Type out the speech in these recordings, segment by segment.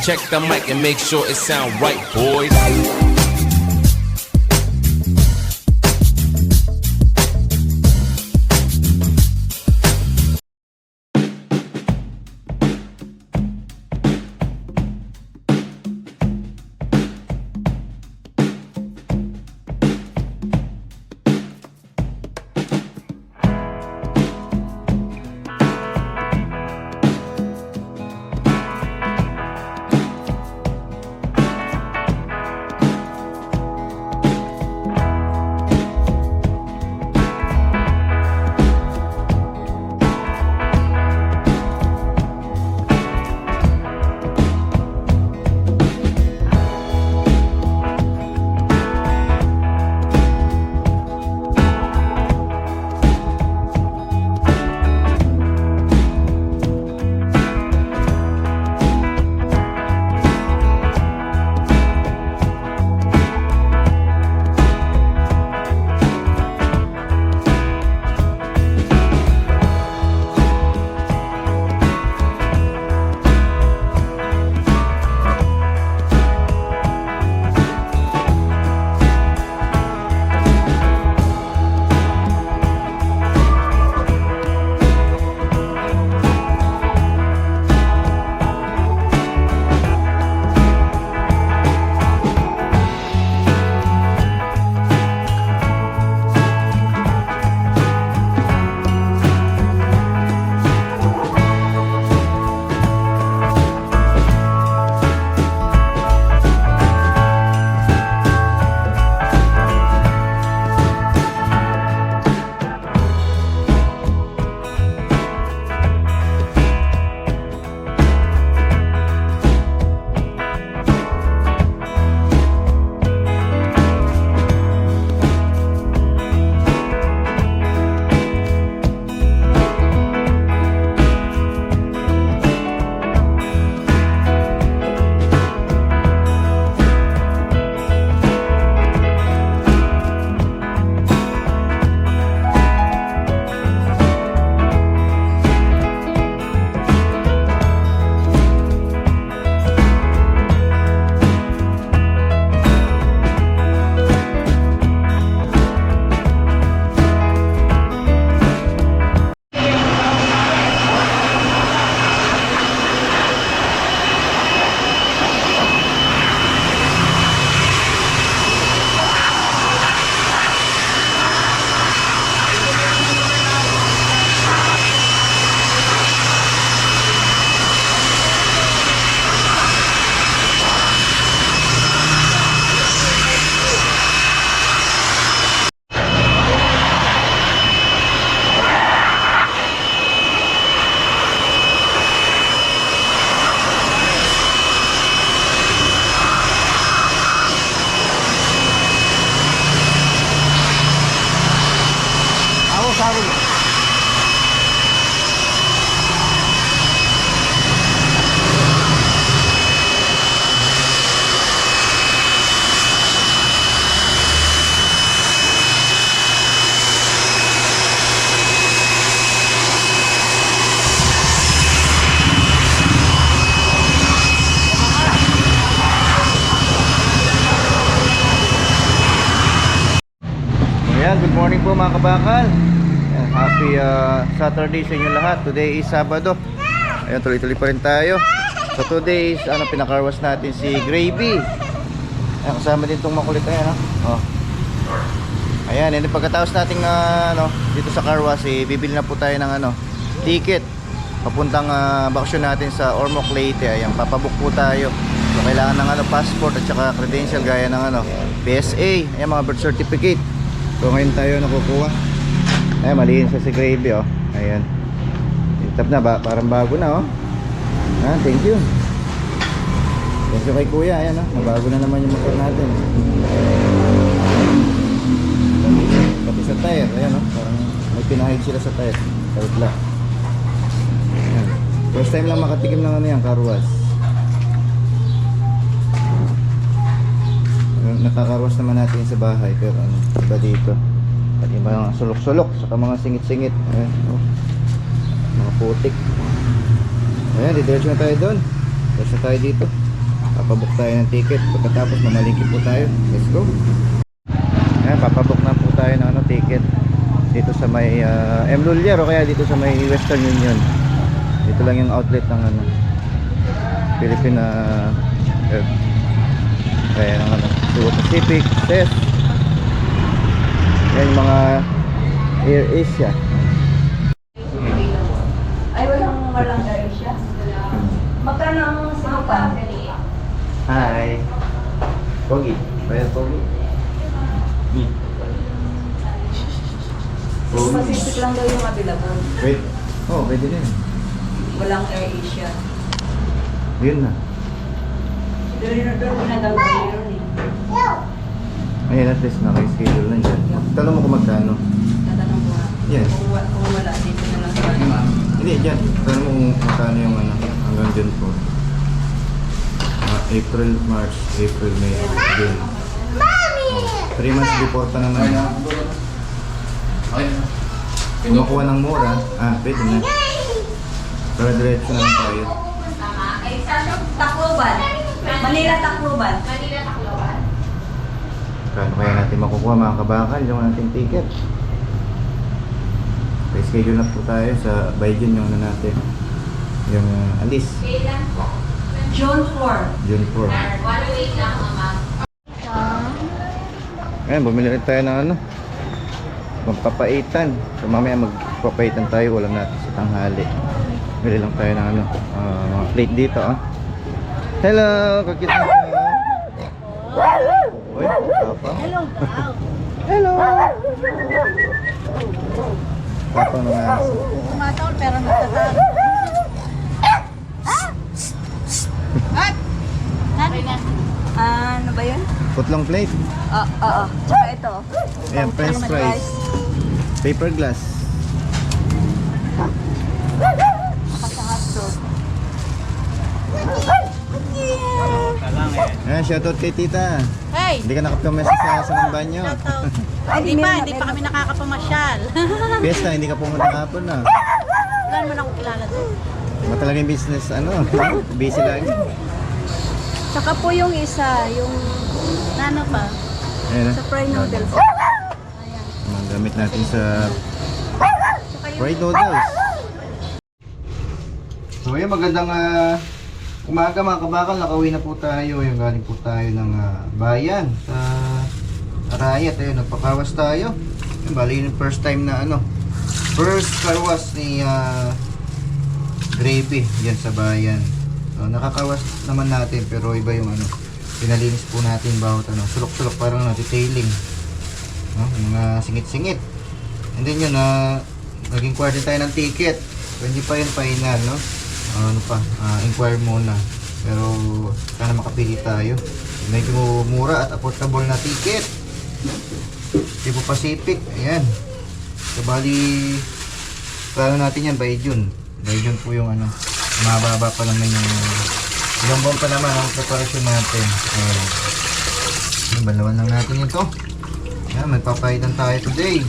Check the mic and make sure it sound right, boys. Ayan, good morning po mga kabakal. Ayan, happy Saturday sa inyo lahat. Today is Sabado. Ayan, tuloy-tuloy pa rin tayo. So today is pinakarwas natin si Gravy. Ayan, kasama din itong makulit. Ayan, oh. Ayan, and pagkatapos nating dito sa carwash, bibili na po tayo ng ticket papuntang bakasyon natin sa Ormoc Leyte. Ayan, papabook po tayo. So kailangan ng passport at saka credential gaya ng PSA, ayan, mga birth certificate. So ngayon tayo nakukuha. Ayan, maliin sa si Gravy, oh. Ayan, tap na ba, parang bago na, oh. Thank you. Thank you kay kuya. Ayan, nabago na naman yung motor natin. Pati sa tire, ayan, parang may pinahid sila sa tire. Tawag. Ayan, first time lang makatikim ng yan, car wash. Nakakarwas naman natin sa bahay, pero iba dito. Pati mga sulok-sulok, saka mga singit-singit. Ayan, mga putik. Ayan, didiretso na tayo doon. Diretso na tayo dito. Papabook tayo ng ticket. Pagkatapos mamalingki po tayo. Let's go. Ayan, papabook na po tayo ng ticket dito sa may M. Lulier o kaya dito sa may Western Union. Dito lang yung outlet ng Philippine kaya ng Cebu Pacific, CES. Yan yung mga Air Asia. Ay, walang Air Asia. Magkano ang sinupan? Hi. Pogi. Bayad Pogi. Pacific lang daw yung available. Wait. Oh, pwede din. Walang Air Asia. Yun na. Doon pinagagawin yun eh. Ayan, at least naka-schedule na dyan. Tanong mo kung magkano. Tatanong ko nga. Yes. Kung wala, dito na lang sa Hindi, dyan. Tanong mo kung magkano yung hanggang dyan po. April, March, April, May, June. 3 months before pa naman. Kumukuha ng mura. Pwede na. Pero diretso na lang tayo. Tacloban. Manila Tacloban. Kano kaya natin makukuha mga kabakal yung ating ticket? Schedule na po tayo sa Baijun yung natin. Yung alis. June 4. June 4. Ayan, bumili rin tayo ng magpapaitan. So mamaya magpapaitan tayo, ulam natin sa tanghali. Bili lang tayo ng mga plate dito. Hello, kakit mo siya. Uy, papa. Hello. Hello. Papa ng aso. Tumatawal pero nagtatawal. Ano ba yun? Putlong plate. Oo. Tsaka ito. Ayan, french fries. Paper glass. Saka sa hotdog. Ayan, shoutout kay tita. Hey! Hindi ka nakapamasyal sa ng banyo. Hindi pa kami nakakapamasyal. Fiesta, hindi ka pumunta kahapon na. Wala naman ako kilala doon. Ba talaga yung business, busy lagi. Saka po yung isa, yung Ano pa? Ayan, sa fried noodles. mga gamit natin sa fried noodles. So ayun, magandang umaga mga kabakal. Nakauwi na po tayo. Yung galing po tayo ng bayan sa Arayat. Ayun, nagpakawas tayo. Yung bali yung first time na first karwas ni Gravy dyan sa bayan. So, nakakawas naman natin pero iba yung pinalinis po natin bawat sulok-sulok, parang detailing, mga singit-singit. And then yun, naging quarter tayo ng ticket. So, hindi pa yun final, inquire muna. Pero sana makapili tayo. Medyo mura at affordable na ticket. Cebu Pacific, ayan. So bali, plano natin yan by June. By June po yung mababa pa naman yung ilang buwan pa naman ang preparasyon natin. Balawan lang natin ito. Ayan, magpapaitan tayo today.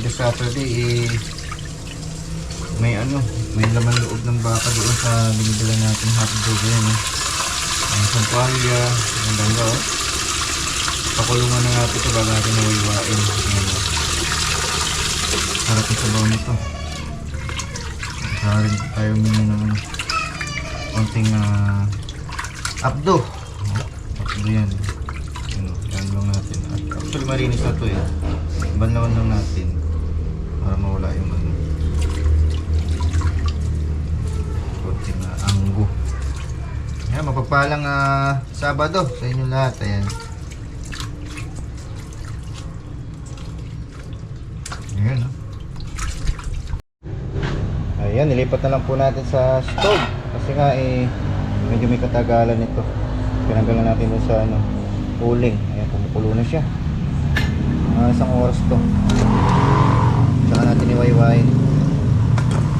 This Saturday may laman loob ng baka doon sa binibila natin hotdog yan. Sampalya, ang ganda pakulungan na natin ito bago natin nawaiwain. Sarap yung sabaw nito. Saka rin tayo muna ng konting abdo. Abdo yan. Yan lang natin. Actually marinis na ito banlawan lang natin para mawala yung konting anggo. Ayan, mapagpalang Sabado sa inyo lahat. Ayan. Ayan, nilipat na lang po natin sa stove kasi nga medyo may katagalan ito. Pinanggalan natin doon sa cooling. Ayan, kumukulo na siya. Isang oras to. Saka natin iwaiwain.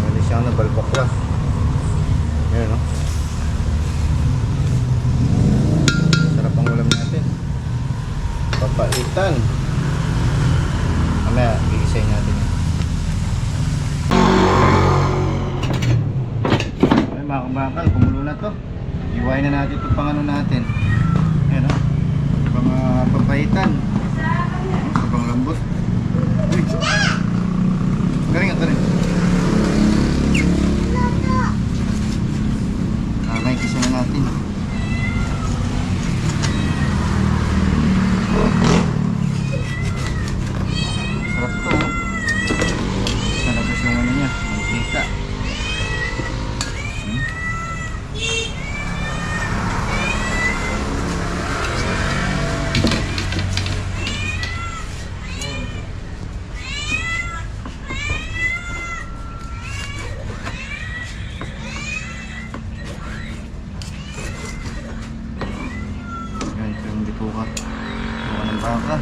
Meron siyang nabalbakla. Ayan, sarap ang ulam natin. Papaitan. Mamaya, i-isay natin yan. Ay mga kabakal, kumulo na to. Iwain na natin ito pang ano natin. Ayan o. Pang pampahitan. Sobrang lambot. Uy! Galing ang galing. Nakakikisa na natin. Sarap ito o. Nalabas yung ano niya. Mantika. Yan, ito yung bituka. Bituka ng baka.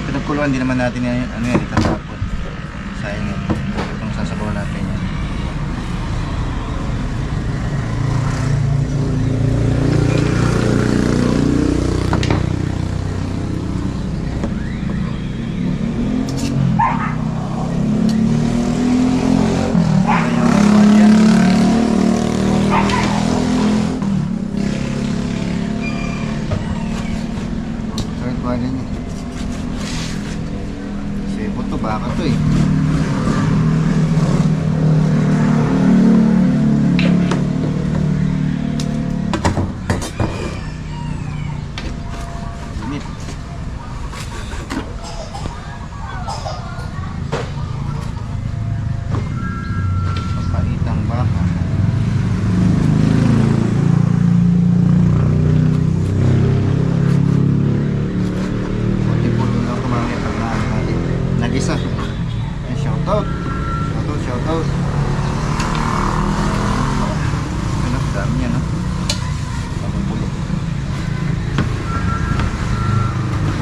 Pinagkuluan din naman natin yan, ano yan, itatapon. Sayang yan. Itong sasabaw natin yan. Third body niya. Sebo to, baka to eh. Init. Papaitang baka. Konti po doon lang kumamaya pag natin. Nag-isa. Shoutout. Shoutout, shoutout. Ano, dami niya, no? Pagbubulo.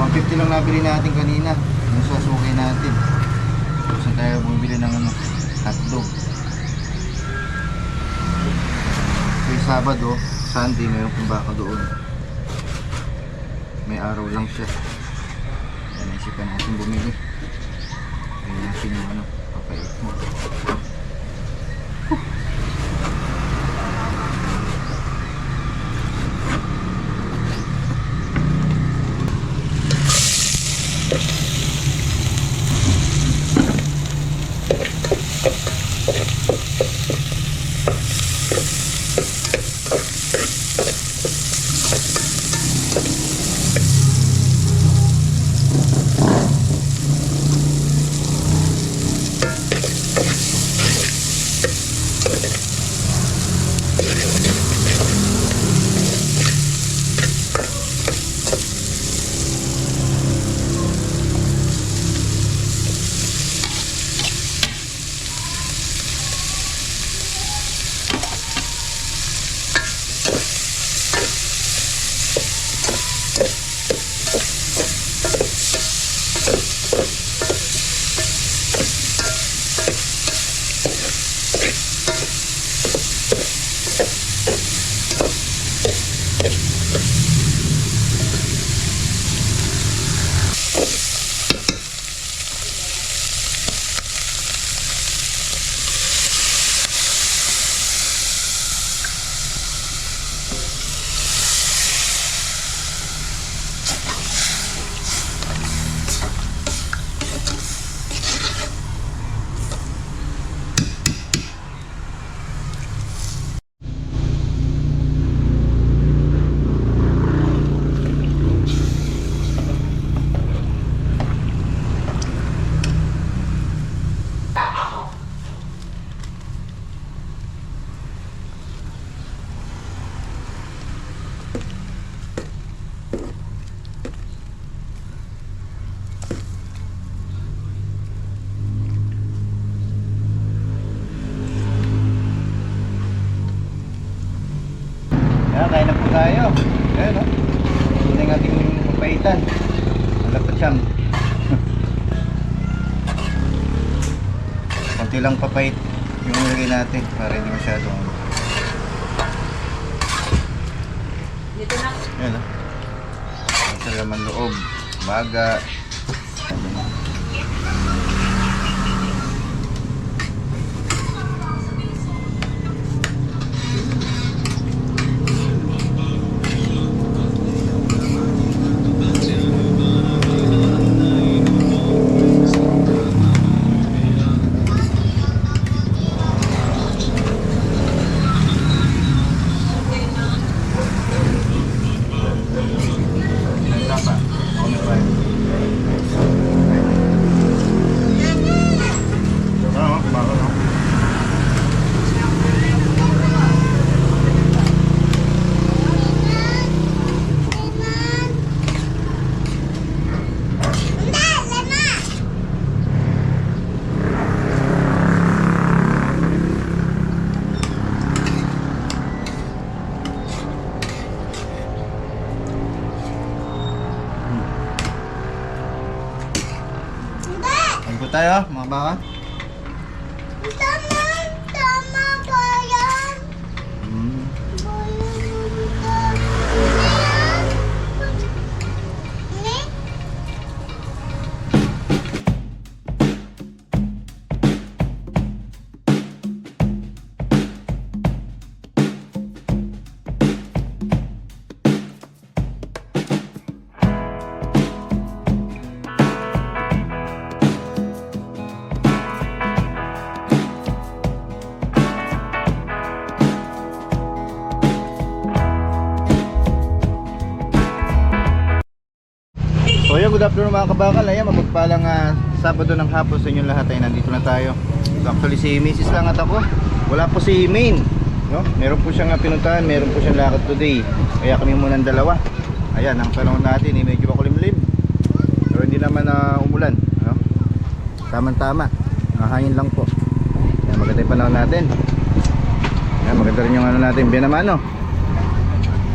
150 lang nabili natin kanina. Yung sa sukay natin. Saan tayo bumibili ng ano, hotdog. So yung Sabado, Sunday, mayroon pong baka doon. May araw lang siya. Naisipan natin bumili. Ayun natin yung ano, papait mo. Kain na po tayo. Ayan o. Ito yung ating papaitan. Malapot siyang. Konti lang papait yung nilagay natin para hindi masyadong Dito na. Yan ah. Sa laman loob. Baga. Ano po tayo, mga baka? Tama ba yan? Hmm. Ni? So yun, good afternoon mga kabakal. Ayan, mapagpalang Sabado ng hapon sa inyong lahat ay nandito na tayo. So actually si Mrs. lang at ako. Wala po si Main, no? Meron po siyang pinuntahan, meron po siyang lakad today. Kaya kami muna ng dalawa. Ayan, ang panahon natin medyo makulimlim. Pero hindi naman umulan, no? Tama-tama. Hangin lang po. Ayan, maganda yung panahon natin. Ayan, maganda rin yung ano natin, binamano.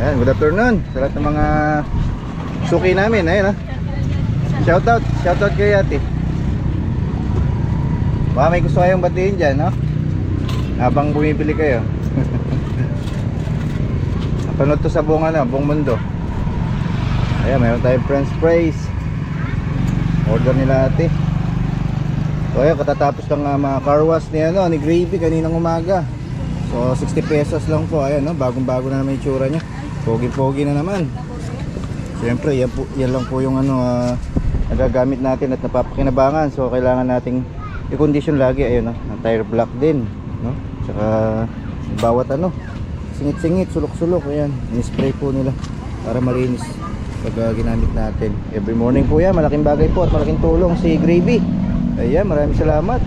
Ayan, good afternoon sa lahat ng mga suki namin. Ayan, shoutout kay ate. Baka may gusto kayong batiin dyan, no? Habang bumibili kayo. Napanood to sa buong mundo. Ayan, mayroon tayong french fries. Order nila ate. So ayan, katatapos lang mga car wash ni Gravy kaninang umaga. So 60 pesos lang po. Ayan, no? Bagong-bago na naman yung tsura niya. Pogi-pogi na naman. Siyempre, yan lang po yung nagagamit natin at napapakinabangan. So kailangan nating i-condition lagi. Ayun, ang tire block din, no? Tsaka bawat singit-singit, sulok-sulok. Ayan, in-spray po nila para malinis pag ginamit natin. Every morning po yan, malaking bagay po at malaking tulong si Gravy. Ayan, maraming salamat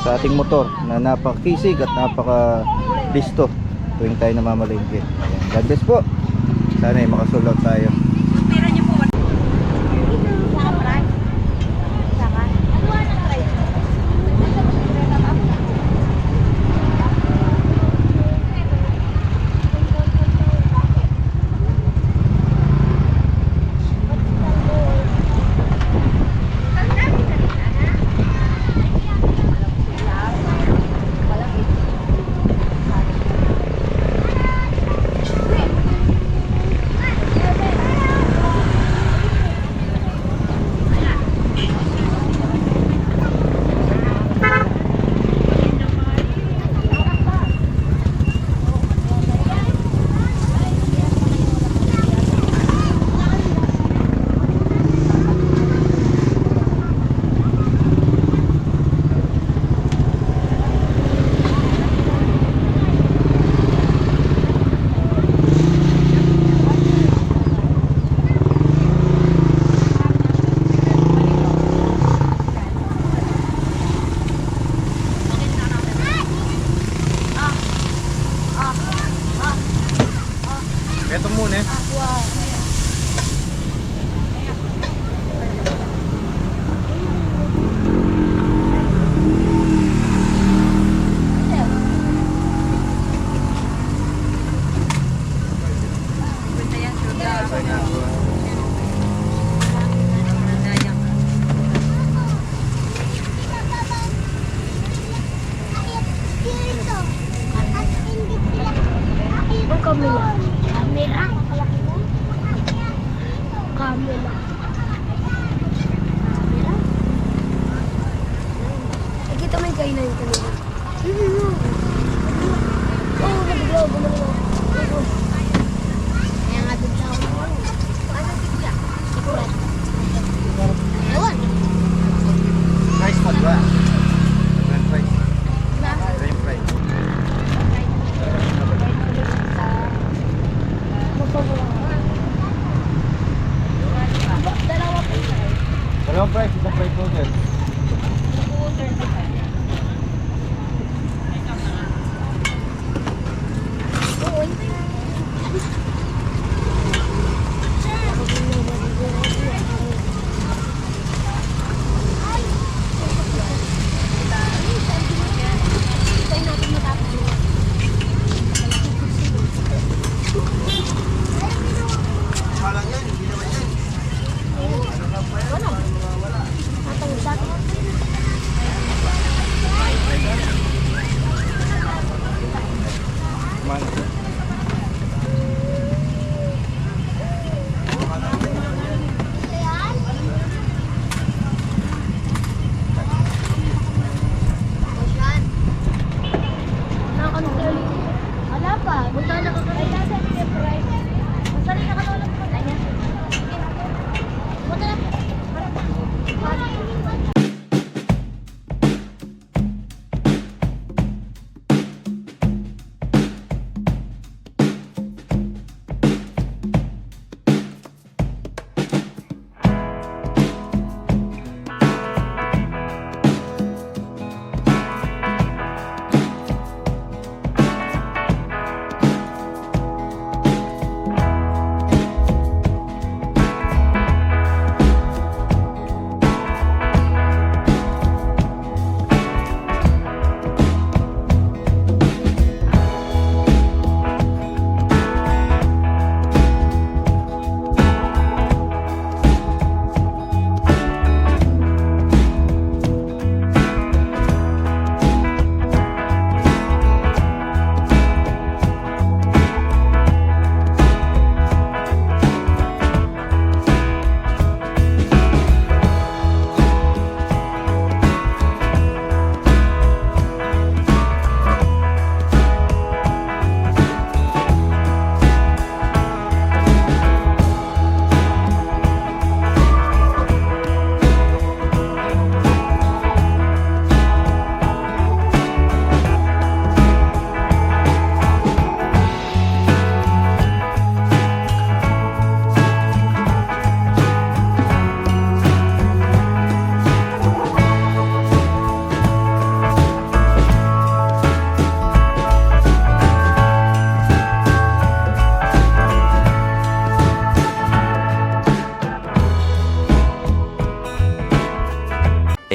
sa ating motor na napakisig at napaka-listo tuwing tayo namamalingkit. Ayan, God bless po. Sana ay makasold out tayo. Pira niyo po. Ito muna. Camera. Camera. Kita mo yung kainan yung kanina. Oo, nabiglaw. Kaya nga biglaw. Ano bigla? Sikurat. Ewan. Price mo ba? Grand price. Grand price. Dalawang price, isang price noodle. Wala pa. Punta na ka kami. Masali na ka na ulit. Punta na.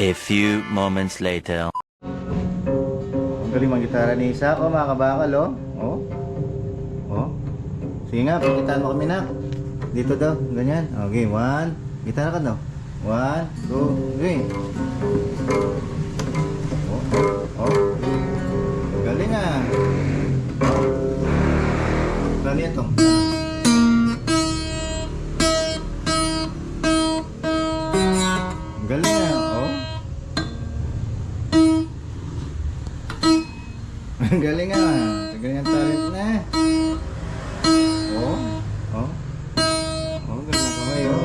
A few moments later. Ang galing mga gitara ni Sako, mga kabakal, oh. Oh. Oh. Sige nga, pagkitaan mo kami na. Dito daw, ganyan. Okay, 1. Gitara ka daw. 1, 2, 3. Oh. Oh. Galing ah. Galing ito. Galing ah. Oh. Galing ah. Galing ang talent na. Oh. Oh. Oh, galing ang kamay oh.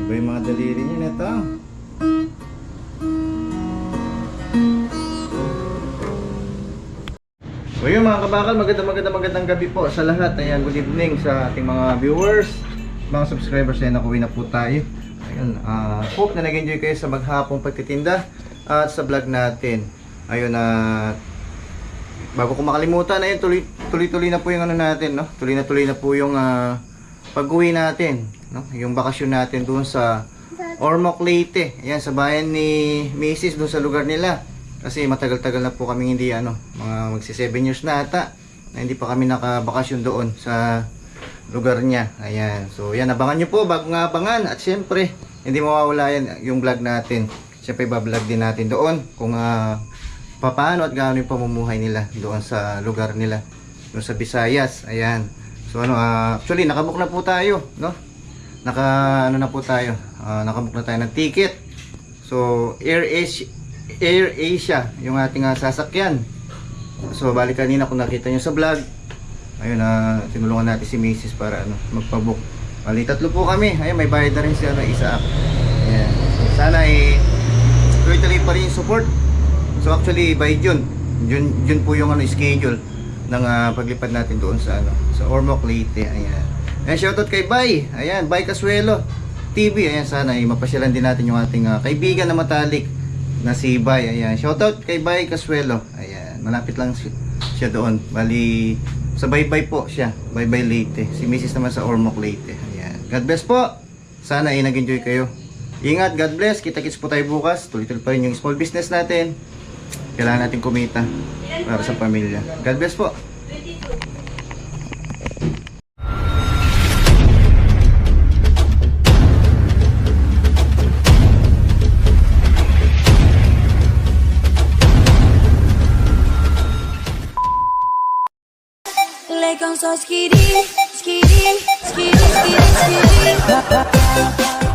Iba yung mga daliri niya na ito. So yun mga kabakal, magandang gabi po sa lahat. Ayan, good evening sa ating mga viewers, mga subscribers. Ayan, nakuwi na po tayo. Ayun, hope na nag-enjoy kayo sa maghapong pagtitinda at sa vlog natin. Ayun, bago ko makalimutan, ayun, tuloy-tuloy na po yung ano natin, no? Tuloy na po yung pag-uwi natin, no? Yung bakasyon natin doon sa Ormoc, Leyte. Ayan, sa bayan ni Mrs. doon sa lugar nila. Kasi matagal-tagal na po kami hindi mga magsi 7 years na ata na hindi pa kami nakabakasyon doon sa lugar niya. Ayan. So yan, abangan nyo po, bagong abangan. At syempre, hindi mawawala yan yung vlog natin. Syempre, bablog din natin doon kung paano at gaano yung pamumuhay nila doon sa lugar nila, doon sa Visayas. Ayan. So actually nakabook na po tayo, no? Nakabook na tayo ng ticket. So Air Asia yung ating sasakyan. So bali kanina kung nakita nyo sa vlog, ayun, tinulungan natin si Mrs. para magpabook. Bali 3 po kami. Ayun, may bayad na rin si Isaac. Ayan. So, sana tuloy-tuloy pa rin yung support. So actually by June po yung schedule ng paglipad natin doon sa sa Ormoc, Leyte. Ayan. Ayan, shoutout kay Bay. Ayan, Bay Casuelo TV. Ayan, sana mapasyalan din natin yung ating kaibigan na matalik na si Bay. Ayan, shoutout kay Bay Casuelo. Ayan, malapit lang siya doon. Bali sa Baybay po siya. Baybay, Leyte. Si Mrs. naman sa Ormoc, Leyte. Ayan. God bless po. Sana nag-enjoy kayo. Ingat, God bless. Kita-kits po tayo bukas. Tuloy-tuloy pa rin yung small business natin. Kailangan natin kumita para sa pamilya. God bless po. Like I'm so skitty, skitty, skitty, skitty, skitty.